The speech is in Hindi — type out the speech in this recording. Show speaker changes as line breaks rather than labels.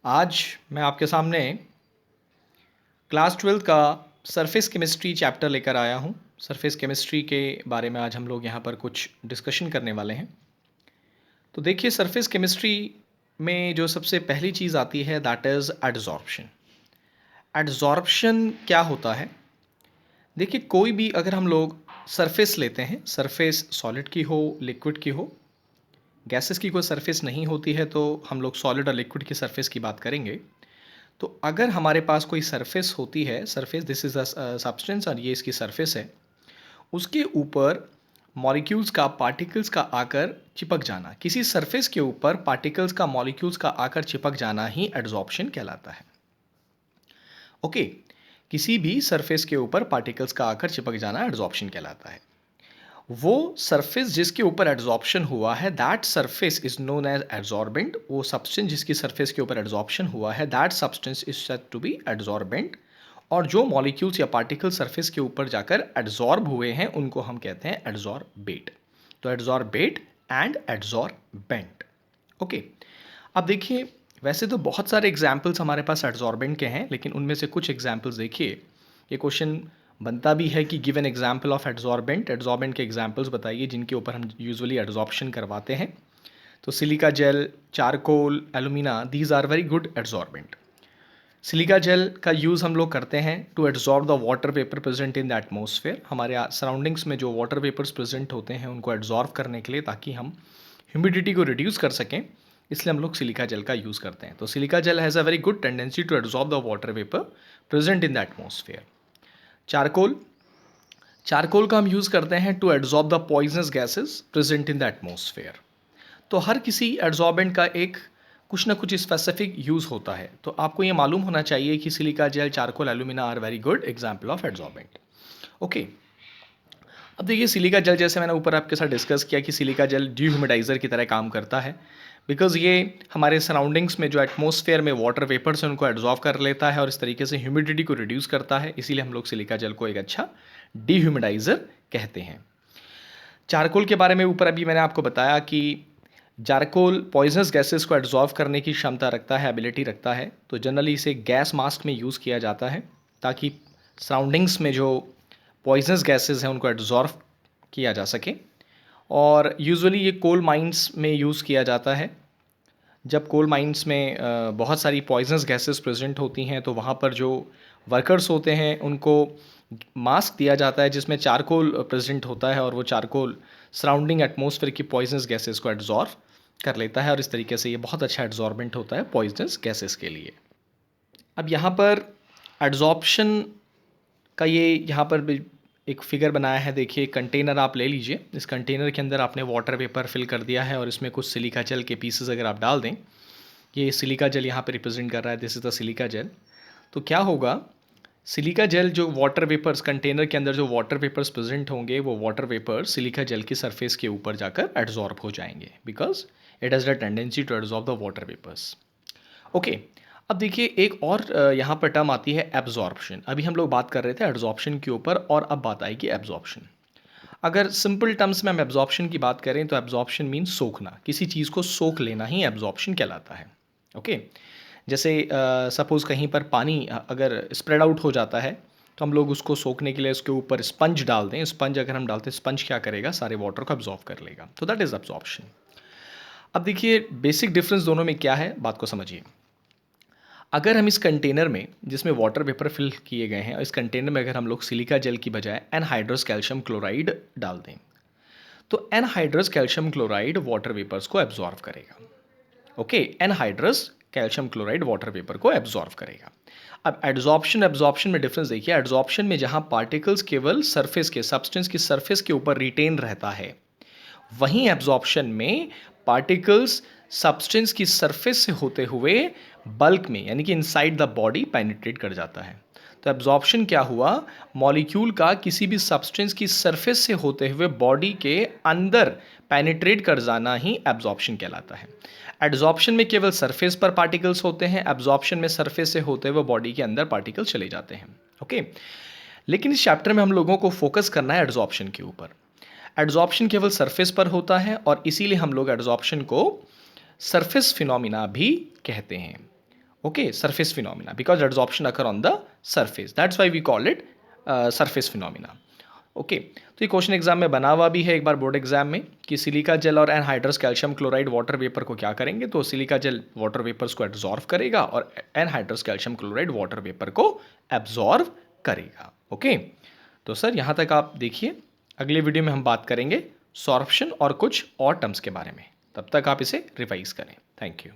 आज मैं आपके सामने क्लास 12 का सरफेस केमिस्ट्री चैप्टर लेकर आया हूँ। सरफेस केमिस्ट्री के बारे में आज हम लोग यहाँ पर कुछ डिस्कशन करने वाले हैं। तो देखिए, सरफेस केमिस्ट्री में जो सबसे पहली चीज़ आती है दैट इज़ एडजॉर्प्शन। एडजॉर्प्शन क्या होता है? देखिए, कोई भी अगर हम लोग सरफेस लेते हैं, सरफेस सॉलिड की हो, लिक्विड की हो, गैसेस की कोई सरफेस नहीं होती है तो हम लोग सॉलिड और लिक्विड की सरफेस की बात करेंगे। तो अगर हमारे पास कोई सरफेस होती है, surface this is a substance और ये इसकी सरफेस है, उसके ऊपर मॉलिक्यूल्स का, पार्टिकल्स का आकर चिपक जाना, किसी सरफेस के ऊपर पार्टिकल्स का, मॉलिक्यूल्स का आकर चिपक जाना ही एडजॉर्प्शन कहलाता है। ओके, किसी भी सरफेस के ऊपर पार्टिकल्स का आकर चिपक जाना एडजॉर्प्शन कहलाता है। वो सरफेस जिसके ऊपर एडजॉर्प्शन हुआ है that surface is known as adsorbent. वो सब्सटेंस जिसकी सरफेस के ऊपर एडजॉर्प्शन हुआ है that substance is said to be adsorbent. और जो मॉलिक्यूल्स या पार्टिकल सरफेस के ऊपर जाकर एडजॉर्ब हुए हैं उनको हम कहते हैं एडजॉर्बेट। तो एडजॉर्बेट एंड एडजॉर्बेंट। ओके, अब देखिए, वैसे तो बहुत सारे एग्जाम्पल्स हमारे पास एडजॉर्बेंट के हैं, लेकिन उनमें से कुछ एग्जाम्पल्स देखिए। ये क्वेश्चन बनता भी है कि give an example of adsorbent. Adsorbent के एग्जाम्पल्स बताइए जिनके ऊपर हम यूजुअली एडजॉर्प्शन करवाते हैं। तो silica gel, charcoal, alumina, these are very good adsorbent. Silica gel का यूज़ हम लोग करते हैं to adsorb the water vapour present in the atmosphere. हमारे सराउंडिंग्स में जो वाटर वेपर्स प्रेजेंट होते हैं उनको एड्जॉर्ब करने के लिए, ताकि हम ह्यूमिडिटी को रिड्यूस कर सकें, इसलिए हम लोग सिलिका जेल का यूज़ करते हैं। तो silica gel has a very good tendency to adsorb the water vapour present in the atmosphere. Charcoal, charcoal का हम यूज़ करते हैं to adsorb the poisonous gases present in the atmosphere. तो हर किसी एड्जॉर्बेंट का एक कुछ ना कुछ स्पेसिफिक यूज़ होता है। तो आपको ये मालूम होना चाहिए कि silica gel, charcoal, alumina are very good example of adsorbent. Okay, अब देखिए, सिलिका जेल जैसे मैंने ऊपर आपके साथ डिस्कस किया कि सिलिका जेल डिह्यूमिडाइज़र की तरह काम करता है, बिकॉज ये हमारे सराउंडिंग्स में जो एटमॉस्फेयर में वाटर वेपर्स हैं उनको एब्जॉर्व कर लेता है और इस तरीके से ह्यूमिडिटी को रिड्यूस करता है। इसीलिए हम लोग सिलिका जेल को एक अच्छा डिह्यूमिडाइज़र कहते हैं। चारकोल के बारे में ऊपर अभी मैंने आपको बताया कि चारकोल पॉइजनस गैसेस को एब्जॉर्व करने की क्षमता रखता है, एबिलिटी रखता है। तो जनरली इसे गैस मास्क में यूज़ किया जाता है ताकि सराउंडिंग्स में जो पॉइजनस गैसेस हैं उनको एब्जॉर्व किया जा सके। और यूजुअली ये कोल माइंस में यूज़ किया जाता है। जब कोल माइंस में बहुत सारी पॉइजनस गैसेस प्रेजेंट होती हैं तो वहाँ पर जो वर्कर्स होते हैं उनको मास्क दिया जाता है जिसमें चारकोल प्रेजेंट होता है, और वो चारकोल सराउंडिंग एटमॉस्फेयर की पॉइजनस गैसेस को एब्जॉर्व कर लेता है और इस तरीके से ये बहुत अच्छा एब्जॉर्बेंट होता है पॉइजनस गैसेस के लिए। अब यहाँ पर एड्जॉर्प्शन का ये यहाँ पर भी एक फिगर बनाया है। देखिए, कंटेनर आप ले लीजिए। इस कंटेनर के अंदर आपने वाटर वेपर फिल कर दिया है और इसमें कुछ सिलिका जेल के पीसेस अगर आप डाल दें, ये सिलिका जेल यहाँ पे रिप्रेजेंट कर रहा है, this is the silica gel. तो क्या होगा, सिलिका जेल जो वाटर वेपर्स, कंटेनर के अंदर जो वाटर वेपर्स प्रेजेंट होंगे वो वाटर वेपर सिलिका जेल की सरफेस के ऊपर जाकर एड्जॉर्ब हो जाएंगे, because it has the tendency to adsorb the water vapours. Okay, अब देखिए, एक और यहाँ पर टर्म आती है एब्जॉर्प्शन। अभी हम लोग बात कर रहे थे एड्जॉर्प्शन के ऊपर और अब बात आएगी एब्जॉर्प्शन। अगर सिंपल टर्म्स में हम एब्जॉर्प्शन की बात करें तो एब्जॉर्प्शन मीन्स सोखना, किसी चीज़ को सोख लेना ही एब्जॉर्प्शन कहलाता है। ओके, जैसे सपोज़ कहीं पर पानी अगर स्प्रेड आउट हो जाता है तो हम लोग उसको सोखने के लिए उसके ऊपर स्पंज डाल दें। स्पंज अगर हम डालते हैं, स्पंज क्या करेगा, सारे वाटर को एब्जॉर्ब कर लेगा। तो दैट इज़ एब्जॉर्प्शन। अब देखिए, बेसिक डिफरेंस दोनों में क्या है, बात को समझिए। अगर हम इस कंटेनर में जिसमें वाटर वेपर फिल किए गए हैं, इस कंटेनर में अगर हम लोग सिलिका जेल की बजाय एनहाइड्रस कैल्शियम क्लोराइड डाल दें तो anhydrous calcium chloride water vapours को एब्जॉर्व करेगा। Okay, anhydrous calcium chloride water vapour को एब्जॉर्व करेगा। अब एब्जॉर्प्शन में डिफरेंस देखिए। एब्जॉर्प्शन में जहां पार्टिकल्स केवल सरफेस के, सब्सटेंस की सरफेस के ऊपर रिटेन रहता है, वहीं एब्जॉर्प्शन में पार्टिकल्स सब्सटेंस की सरफेस से होते हुए बल्क में, यानी कि इनसाइड द बॉडी पेनिट्रेट कर जाता है। तो एब्जॉर्प्शन क्या हुआ, मॉलिक्यूल का किसी भी सब्सटेंस की सरफेस से होते हुए बॉडी के अंदर पेनिट्रेट कर जाना ही एब्जॉर्प्शन कहलाता है। एड्जॉर्प्शन में केवल सरफेस पर पार्टिकल्स होते हैं, एब्जॉर्प्शन में सरफेस से होते हुए बॉडी के अंदर पार्टिकल्स चले जाते हैं। ओके, लेकिन इस चैप्टर में हम लोगों को फोकस करना है एड्जॉर्प्शन के ऊपर। एड्जॉर्प्शन केवल सरफेस पर होता है और इसीलिए हम लोग एड्जॉर्प्शन को सरफेस फिनोमिना भी कहते हैं। Okay, surface phenomena, because adsorption occur on the surface, that's why we call it surface phenomena. Okay तो ये क्वेश्चन एग्जाम में बना हुआ भी है एक बार बोर्ड एग्जाम में कि सिलिका जेल और anhydrous calcium chloride water vapour को क्या करेंगे, तो सिलिका जेल वाटर वेपर्स को एब्जॉर्व करेगा और anhydrous calcium chloride water vapour को एब्जॉर्व करेगा। ओके तो सर यहाँ तक आप देखिए, अगले वीडियो में हम बात करेंगे सॉर्प्शन और कुछ और टर्म्स के बारे में, तब तक आप इसे रिवाइज करें। Thank you.